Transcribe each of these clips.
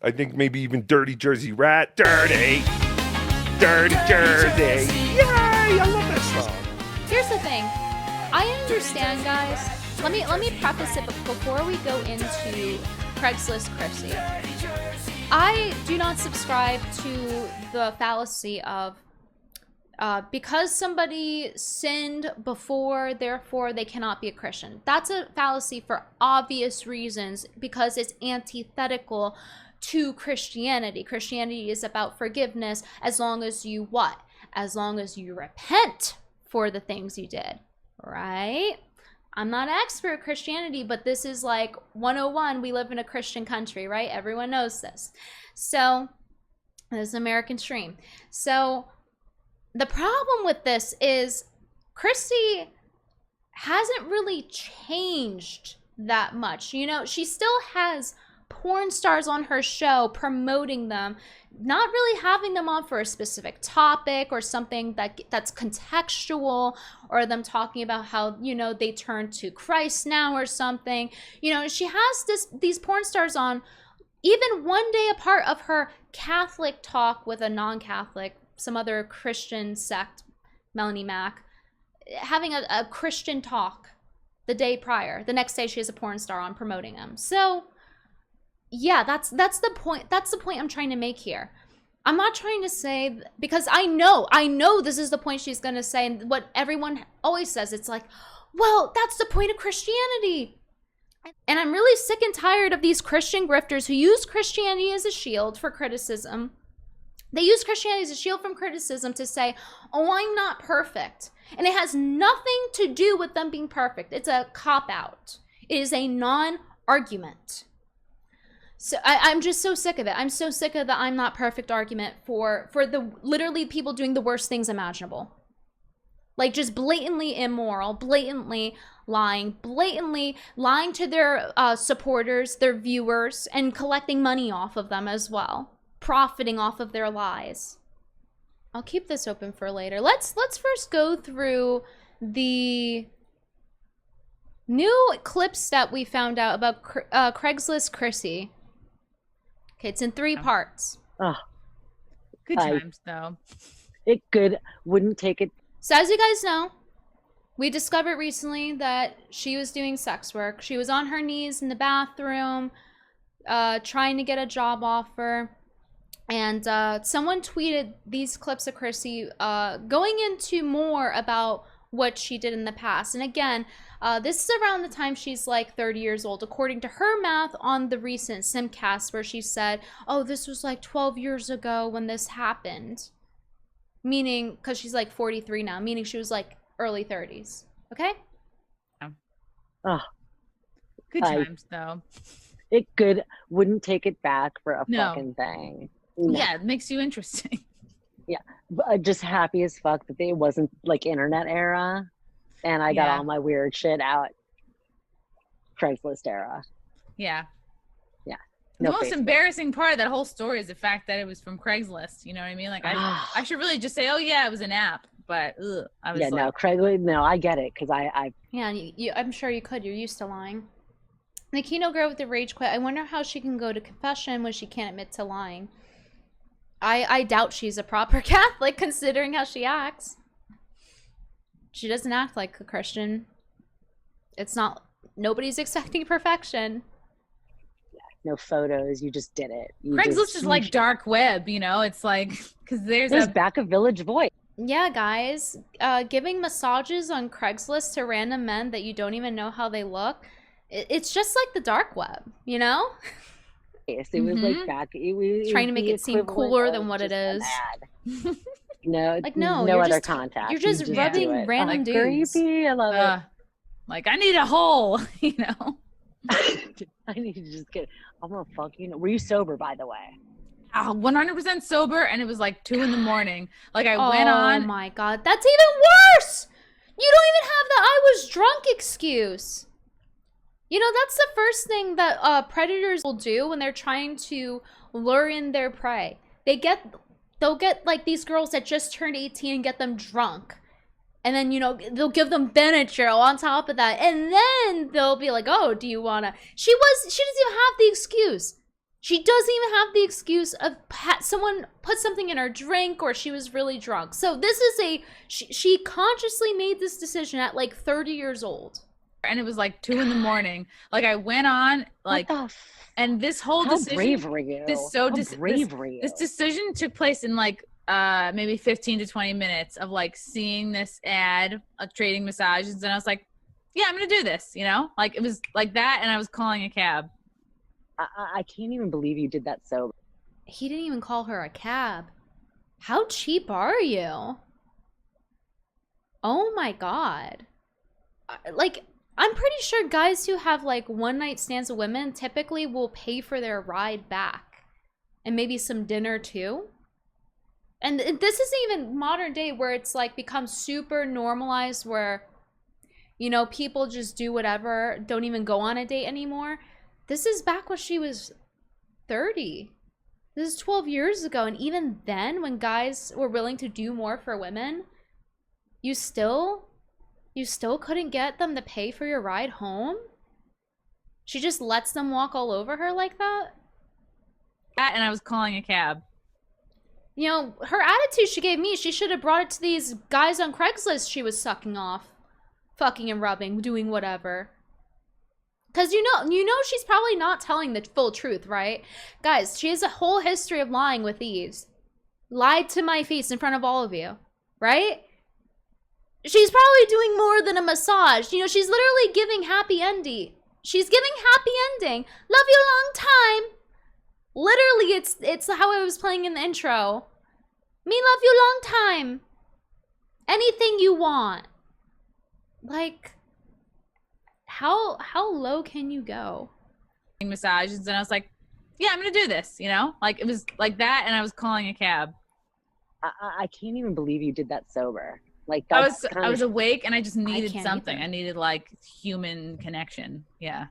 I think maybe even Dirty Jersey Rat. Dirty Jersey. Yay! I love that song. Here's the thing. I understand, guys. Let me preface it before we go into Craigslist Chrissie. I do not subscribe to the fallacy of because somebody sinned before, therefore they cannot be a Christian. That's a fallacy for obvious reasons, because it's antithetical to Christianity. Christianity is about forgiveness as long as you what? As long as you repent for the things you did, right? I'm not an expert at Christianity, but this is like 101. We live in a Christian country, right? Everyone knows this. So, this is American dream. So, the problem with this is Chrissie hasn't really changed that much. You know, she still has porn stars on her show promoting them, not really having them on for a specific topic or something that's contextual, or them talking about how, you know, they turn to Christ now or something. You know, she has these porn stars on even one day apart of her Catholic talk with a non-Catholic, some other Christian sect, Melanie Mack, having a Christian talk the day prior. The next day she has a porn star on promoting them. So yeah, that's the point. That's the point I'm trying to make here. I'm not trying to say, because I know this is the point she's going to say, and what everyone always says, it's like, well, that's the point of Christianity. And I'm really sick and tired of these Christian grifters who use Christianity as a shield for criticism. They use Christianity as a shield from criticism to say, oh, I'm not perfect. And it has nothing to do with them being perfect. It's a cop-out. It is a non-argument. So I'm just so sick of it. I'm so sick of the I'm not perfect argument for the literally people doing the worst things imaginable. Like just blatantly immoral, blatantly lying to their supporters, their viewers, and collecting money off of them as well. Profiting off of their lies. I'll keep this open for later. Let's first go through the new clips that we found out about Craigslist Chrissie. Okay, it's in 3 parts. Oh, good times, though. It good. Wouldn't take it. So as you guys know, we discovered recently that she was doing sex work. She was on her knees in the bathroom, trying to get a job offer. And someone tweeted these clips of Chrissie going into more about what she did in the past. And again, this is around the time she's like 30 years old, according to her math on the recent Simcast, where she said, oh, this was like 12 years ago when this happened. Meaning, because she's like 43 now, meaning she was like early 30s. Okay? Oh, good times, though. It good. Wouldn't take it back for a fucking thing. No. Yeah, it makes you interesting. Yeah, just happy as fuck that it wasn't like internet era, and I got all my weird shit out. Craigslist era. Yeah. Yeah. The most embarrassing part of that whole story is the fact that it was from Craigslist. You know what I mean? Like I should really just say, oh yeah, it was an app. But I was no, Craigslist. No, I get it because I. Yeah, I'm sure you could. You're used to lying. The Kino girl with the rage quit. I wonder how she can go to confession when she can't admit to lying. I doubt she's a proper Catholic, considering how she acts. She doesn't act like a Christian. It's not, nobody's expecting perfection. Yeah, no photos, you just did it. Craigslist is like dark web, you know? It's like, because there's back of Village Voice. Yeah, guys. Giving massages on Craigslist to random men that you don't even know how they look. It's just like the dark web, you know? It was like back. It was trying to make it seem cooler than what it is. No, like no other contact. You're just rubbing random dudes. Creepy. I love it. Like I need a hole, you know. I need to just get. I'm gonna fuck you. Were you sober, by the way? 100% sober, and it was like 2 a.m. Like I went on. Oh my god, that's even worse. You don't even have the "I was drunk" excuse. You know, that's the first thing that predators will do when they're trying to lure in their prey. They'll get like these girls that just turned 18 and get them drunk. And then, you know, they'll give them Benadryl on top of that. And then they'll be like, oh, do you wanna? She doesn't even have the excuse. She doesn't even have the excuse of someone put something in her drink or she was really drunk. So this is she consciously made this decision at like 30 years old. And it was like 2 in the morning. Like I went on like, and this whole decision, brave were you? This decision took place in like maybe 15 to 20 minutes of like seeing this ad of trading massages, and I was like, yeah, I'm gonna do this, you know? Like it was like that, and I was calling a cab. I can't even believe you did that sober. He didn't even call her a cab. How cheap are you? Oh my god. Like, I'm pretty sure guys who have like one night stands with women typically will pay for their ride back. And maybe some dinner too. And this isn't even modern day where it's like become super normalized where, you know, people just do whatever, don't even go on a date anymore. This is back when she was 30. This is 12 years ago. And even then, when guys were willing to do more for women, you still couldn't get them to pay for your ride home? She just lets them walk all over her like that? And I was calling a cab. You know, her attitude she gave me, she should have brought it to these guys on Craigslist she was sucking off. Fucking and rubbing, doing whatever. Because you know she's probably not telling the full truth, right? Guys, she has a whole history of lying with thieves. Lied to my face in front of all of you, right? She's probably doing more than a massage. You know, she's literally giving happy ending. She's giving happy ending. Love you a long time. Literally, it's how I was playing in the intro. Me love you long time. Anything you want. Like, how low can you go? Massages, and I was like, yeah, I'm gonna do this, you know? Like it was like that, and I was calling a cab. I can't even believe you did that sober. Like I was awake and I just needed something. Either. I needed like human connection. Yeah.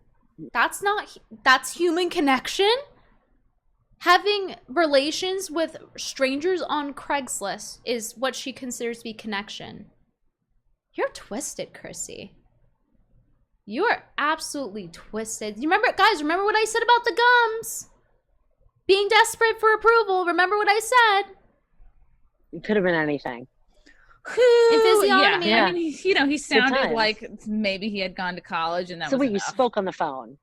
That's human connection? Having relations with strangers on Craigslist is what she considers to be connection. You're twisted, Chrissie. You are absolutely twisted. You remember, guys, remember what I said about the gums? Being desperate for approval. Remember what I said? It could have been anything. In physiognomy. Yeah. I mean, he sounded like maybe he had gone to college, and that so was wait, you spoke on the phone?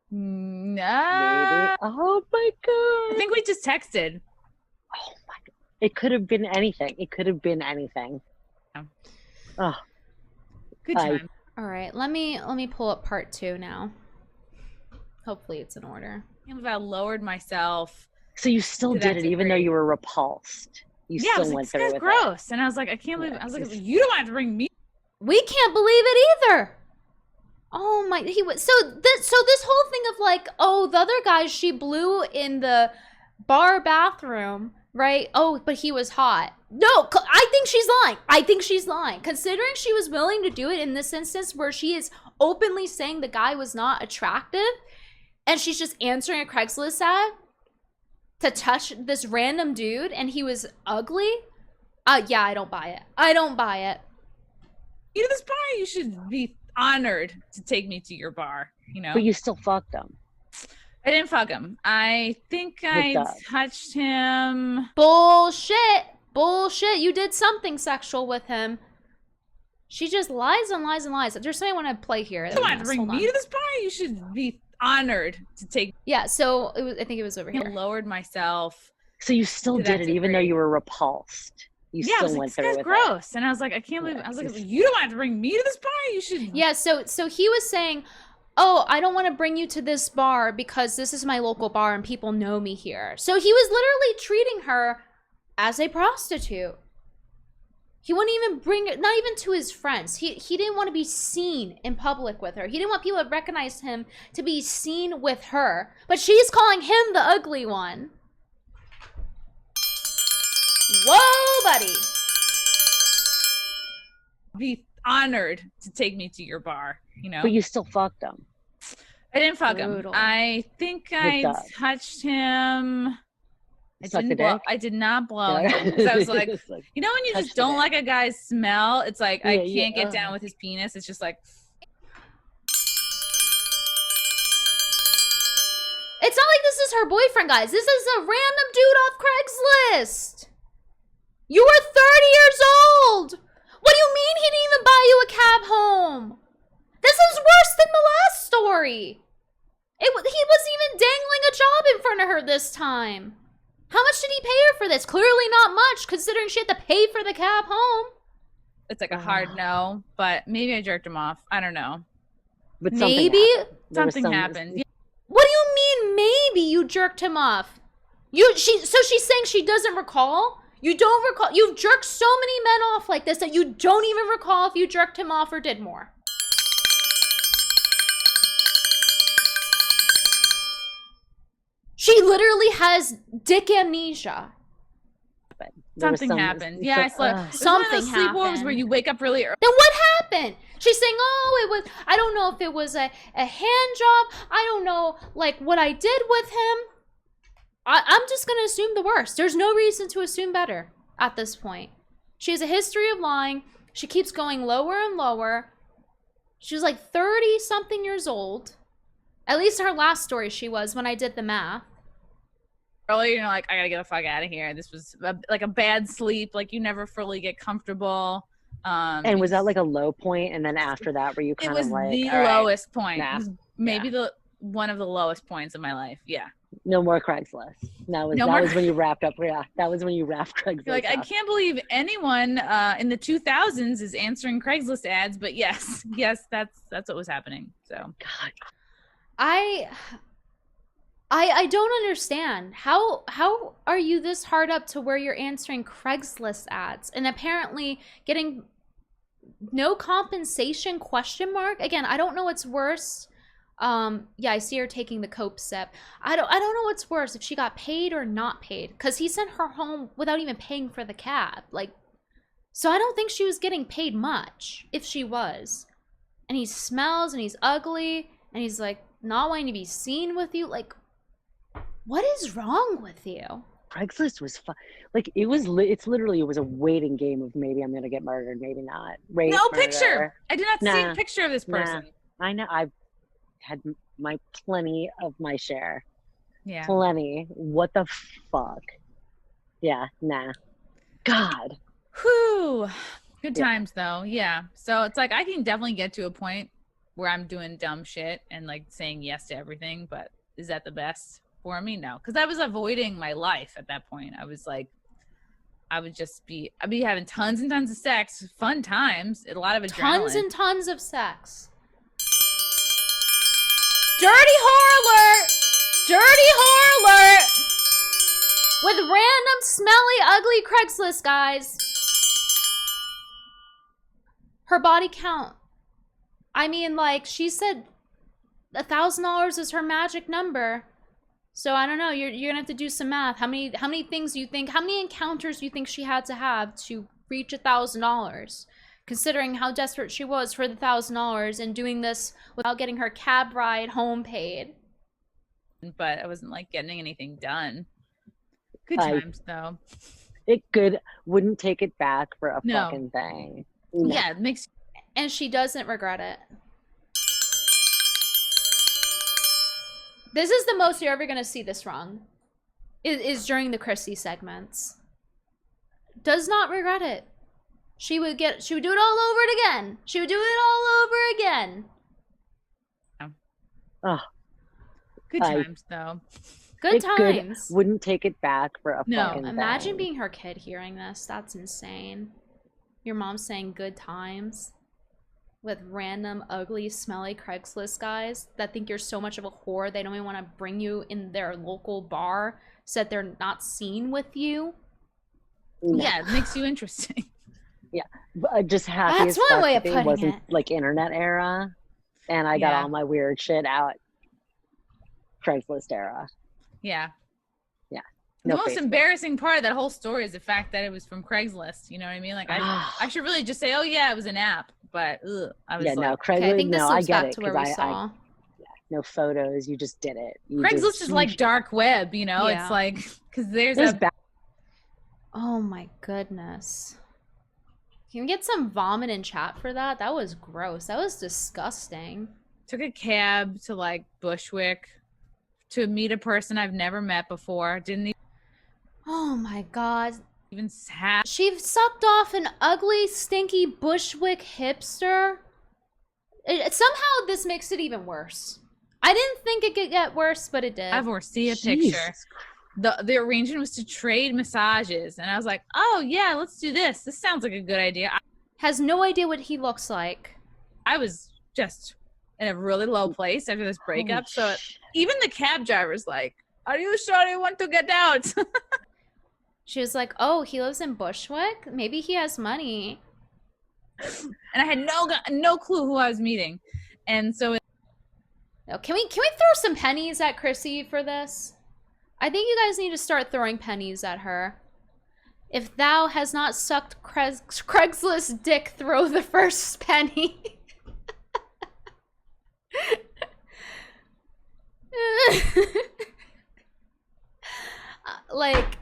Nah. Maybe. Oh my god. I think we just texted. Oh my god. It could have been anything. It could have been anything. Yeah. Oh. Good time. All right, let me pull up part 2 now. Hopefully it's in order. I lowered myself. So you still did it even though you were repulsed. You still went through with it. Gross. And I was like, I can't believe it. I was like, you don't have to bring me. We can't believe it either. Oh my, so this whole thing of like, oh, the other guy she blew in the bar bathroom, right? Oh, but he was hot. No, I think she's lying. I think she's lying. Considering she was willing to do it in this instance where she is openly saying the guy was not attractive and she's just answering a Craigslist ad to touch this random dude and he was ugly. Yeah, I don't buy it. I don't buy it. You know, this bar, you should be honored to take me to your bar, you know? But you still fucked him. I didn't fuck him. I think I touched him. Bullshit. Bullshit. You did something sexual with him. She just lies and lies and lies. There's something I want to play here. Come on, bring me to this bar. You should be honored to take. Yeah, so I think it was over here. I lowered myself. So you still did it even though you were repulsed. You still went through with it. Gross. And I was like, I can't believe it. I was like, you don't have to bring me to this bar. You should. Yeah, so he was saying, oh, I don't want to bring you to this bar because this is my local bar and people know me here. So he was literally treating her as a prostitute. He wouldn't even bring it, not even to his friends. He didn't want to be seen in public with her. He didn't want people to recognize him to be seen with her. But she's calling him the ugly one. Whoa, buddy. Be honored to take me to your bar, you know? But you still fucked him. I didn't fuck him. I think I touched him. I did not blow him. Because I was like, you know when you just don't like a guy's smell? It's like, I can't get down with his penis. It's just like. It's not like this is her boyfriend, guys. This is a random dude off Craigslist. You were 30 years old. What do you mean he didn't even buy you a cab home? This is worse than the last story. He wasn't even dangling a job in front of her this time. How much did he pay her for this? Clearly not much, considering she had to pay for the cab home. It's like a hard no, but maybe I jerked him off. I don't know. But maybe something happened. What do you mean maybe you jerked him off? So she's saying she doesn't recall? You don't recall? You've jerked so many men off like this that you don't even recall if you jerked him off or did more. She literally has dick amnesia. Something happened. Yeah, I slept. Something happened. Sleepovers where you wake up really early. Then what happened? She's saying, oh, it was, I don't know if it was a hand job. I don't know, like, what I did with him. I'm just going to assume the worst. There's no reason to assume better at this point. She has a history of lying. She keeps going lower and lower. She was like 30-something years old. At least her last story she was when I did the math. Earlier, you're like, I gotta get the fuck out of here. This was like a bad sleep. Like, you never fully get comfortable. And was that like a low point? And then after that, were you kind of like... It was the lowest point. Nah. It was maybe one of the lowest points of my life. Yeah. No more Craigslist. That was when you wrapped up. Yeah, that was when you wrapped Craigslist. You're like, I can't believe anyone in the 2000s is answering Craigslist ads. But yes, that's what was happening. So, God. I don't understand. How are you this hard up to where you're answering Craigslist ads and apparently getting no compensation ? Again, I don't know what's worse. Yeah, I see her taking the cope sip. I don't know what's worse, if she got paid or not paid, because he sent her home without even paying for the cab. Like, so I don't think she was getting paid much, if she was. And he smells and he's ugly and he's like not wanting to be seen with you. Like, what is wrong with you? Craigslist was fun. Like, it was literally a waiting game of maybe I'm gonna get murdered, maybe not. No picture. I did not see a picture of this person. I know. I've had plenty of my share. Yeah. Plenty. What the fuck? Yeah. Nah. God. Whew. Good times though. Yeah. So it's like I can definitely get to a point where I'm doing dumb shit and like saying yes to everything, but is that the best for me? No, because I was avoiding my life at that point. I was like, I'd be having tons and tons of sex, fun times, a lot of adrenaline. Tons and tons of sex. Dirty horror alert! Dirty horror alert! With random, smelly, ugly Craigslist guys. Her body count. I mean, like, she said $1,000 is her magic number. So I don't know, you're gonna have to do some math. How many things do you think, how many encounters do you think she had to have to reach $1,000? Considering how desperate she was for the $1,000 and doing this without getting her cab ride home paid. But I wasn't like getting anything done. Good times though. Wouldn't take it back for a fucking thing. No. Yeah, it makes. And she doesn't regret it. This is the most you're ever gonna see this wrong. Is during the Chrissie segments. Does not regret it. She would do it all over again. She would do it all over again. Oh. Good times though. Good times. Wouldn't take it back for a fucking thing. Imagine being her kid hearing this. That's insane. Your mom saying good times with random, ugly, smelly Craigslist guys that think you're so much of a whore they don't even want to bring you in their local bar so that they're not seen with you. No. Yeah, it makes you interesting. Yeah, but just happy That's as fuck one way of that putting it wasn't it. like internet era, and I got all my weird shit out Craigslist era. Yeah. Yeah. The most embarrassing part of that whole story is the fact that it was from Craigslist. You know what I mean? Like, I should really just say, oh yeah, it was an app. But I was Craigslist. Okay, I think this I loops get back it to where we saw. No photos. You just did it. Craigslist is like dark web. You know, it's like because there's Oh my goodness. Can we get some vomit in chat for that? That was gross. That was disgusting. Took a cab to like Bushwick to meet a person I've never met before. Didn't even, oh my god. Even sad. She sucked off an ugly, stinky Bushwick hipster. Somehow this makes it even worse. I didn't think it could get worse, but it did. I have see a picture. The arrangement was to trade massages, and I was like, oh yeah, let's do this. This sounds like a good idea. Has no idea what he looks like. I was just in a really low place after this breakup, so even the cab driver's like, are you sure you want to get out? She was like, oh, he lives in Bushwick? Maybe he has money. And I had no clue who I was meeting. And so can we throw some pennies at Chrissie for this? I think you guys need to start throwing pennies at her. If thou has not sucked Craigslist dick, throw the first penny. Like,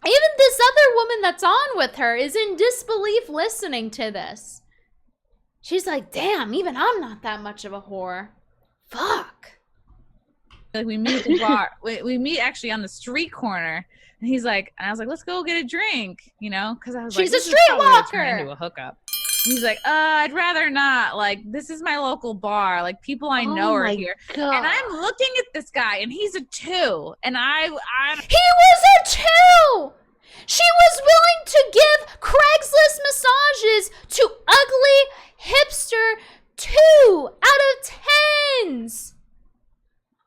even this other woman that's on with her is in disbelief listening to this. She's like, damn, even I'm not that much of a whore. Fuck. Like, we meet at the bar. we meet actually on the street corner. And he's like, and I was like, let's go get a drink, you know? Because I was like, she's a streetwalker. Into a hookup. He's like, I'd rather not. Like, this is my local bar. Like, people I know are here. God. And I'm looking at this guy, and he's a 2. And he was a 2! She was willing to give Craigslist massages to ugly hipster 2 out of 10s.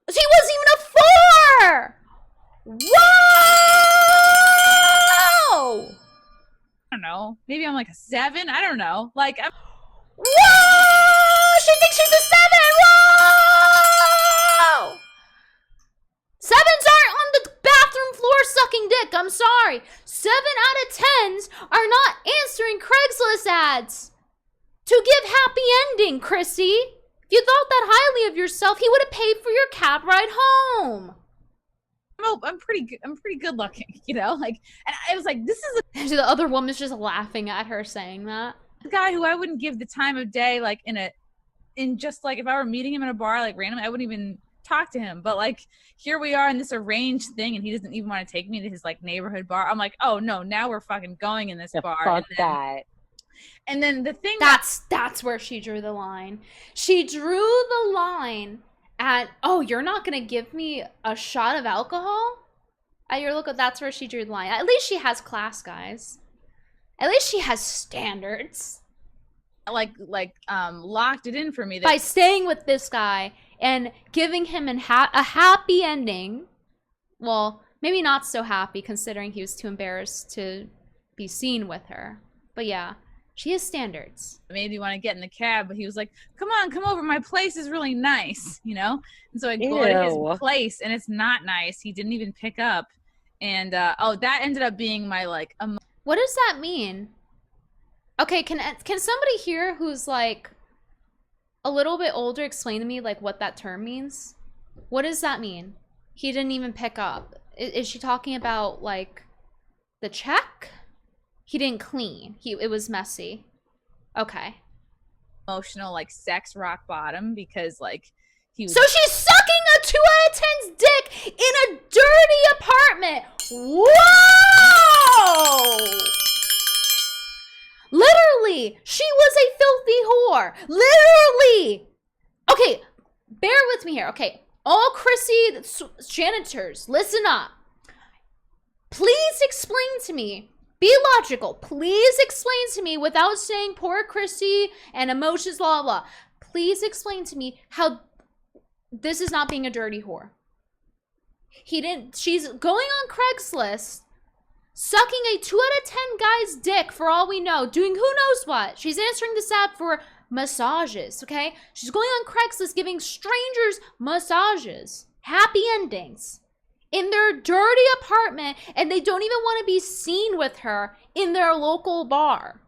She wasn't even a 4! Whoa! I don't know. Maybe I'm like a 7. I don't know. Like, whoa! She thinks she's a 7! Whoa! 7s aren't on the bathroom floor sucking dick. I'm sorry. 7 out of 10s are not answering Craigslist ads to give happy ending, Chrissie. If you thought that highly of yourself, he would have paid for your cab ride home. I'm pretty good looking, you know? Like, and I was like, this is the other woman's just laughing at her saying that. A guy who I wouldn't give the time of day, like, in just like, if I were meeting him in a bar, like, randomly, I wouldn't even talk to him. But like, here we are in this arranged thing, and he doesn't even want to take me to his like neighborhood bar. I'm like, oh no, now we're fucking going in this bar. Fuck that. And then the thing that's where she drew the line. She drew the line at, oh, you're not gonna give me a shot of alcohol at your local. That's where she drew the line. At least she has class, guys. At least she has standards. Like locked it in for me by staying with this guy and giving him a happy ending. Well, maybe not so happy considering he was too embarrassed to be seen with her. But yeah, she has standards. It made me want to get in the cab, but he was like, come on, come over. My place is really nice, you know? And so I go to his place, and it's not nice. He didn't even pick up. And, that ended up being my, like... What does that mean? Okay, can somebody here who's, like, a little bit older explain to me, like, what that term means? What does that mean? He didn't even pick up. Is she talking about, like, the check? He didn't clean. It was messy. Okay. Emotional, like, sex rock bottom because, like, he was... So she's sucking a 2 out of 10's dick in a dirty apartment. Whoa! Literally, she was a filthy whore. Literally. Okay, bear with me here. Okay, all Chrissie janitors, listen up. Please explain to me. Be logical. Please explain to me without saying poor Chrissie and emotions, blah, blah, blah. Please explain to me how this is not being a dirty whore. She's going on Craigslist, sucking a 2 out of 10 guy's dick for all we know, doing who knows what. She's answering this app for massages, okay? She's going on Craigslist giving strangers massages, happy endings, in their dirty apartment, and they don't even want to be seen with her in their local bar.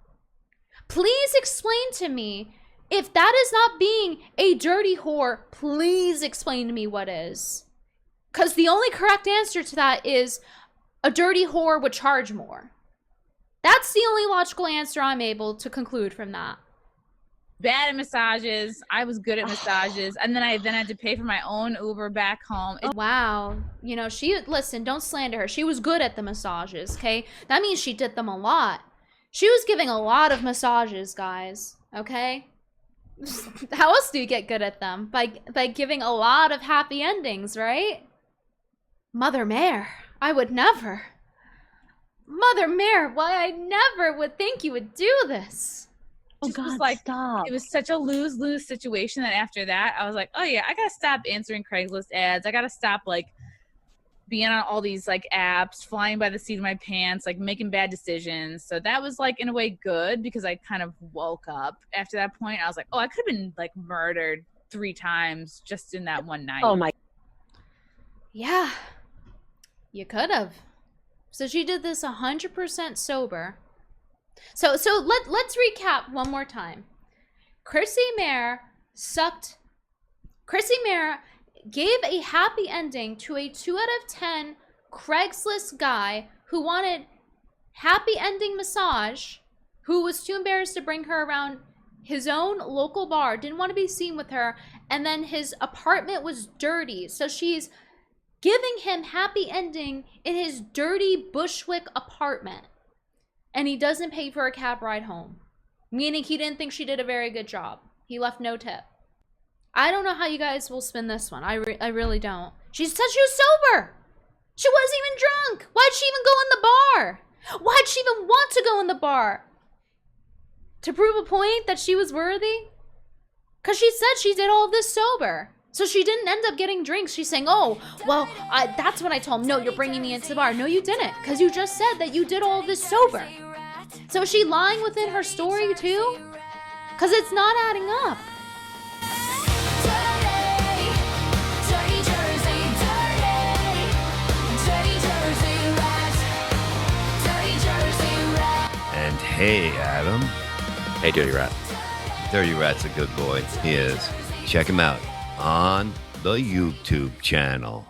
Please explain to me, if that is not being a dirty whore, please explain to me what is. Because the only correct answer to that is a dirty whore would charge more. That's the only logical answer I'm able to conclude from that. bad at massages. I was good at massages, and then I had to pay for my own Uber back home. Wow. You know, listen, don't slander her. She was good at the massages, okay? That means she did them a lot. She was giving a lot of massages, guys, okay? How else do you get good at them? By giving a lot of happy endings, right? Mother Mare, I would never. Mother Mare, why I never would think you would do this. Oh God, stop. It was such a lose-lose situation that after that, I was like, oh yeah, I gotta stop answering Craigslist ads. I gotta stop like being on all these like apps, flying by the seat of my pants, like making bad decisions. So that was like in a way good because I kind of woke up after that point. I was like, oh, I could have been like murdered 3 times just in that one night. Oh my. Yeah, you could have. So she did this 100% sober. So let's recap one more time. Chrissie Mayr gave a happy ending to a 2 out of 10 Craigslist guy who wanted happy ending massage, who was too embarrassed to bring her around his own local bar, didn't want to be seen with her, and then his apartment was dirty. So she's giving him happy ending in his dirty Bushwick apartment. And he doesn't pay for a cab ride home. Meaning he didn't think she did a very good job. He left no tip. I don't know how you guys will spin this one. I really don't. She said she was sober. She wasn't even drunk. Why'd she even go in the bar? Why'd she even want to go in the bar? To prove a point that she was worthy? Because she said she did all of this sober. So she didn't end up getting drinks. She's saying, oh, well, that's when I told him, no, you're bringing me into the bar. No, you didn't, because you just said that you did all of this sober. So is she lying within her story, too? Because it's not adding up. And hey, Adam. Hey, Dirty Rat. Dirty Rat's a good boy. He is. Check him out on the YouTube channel.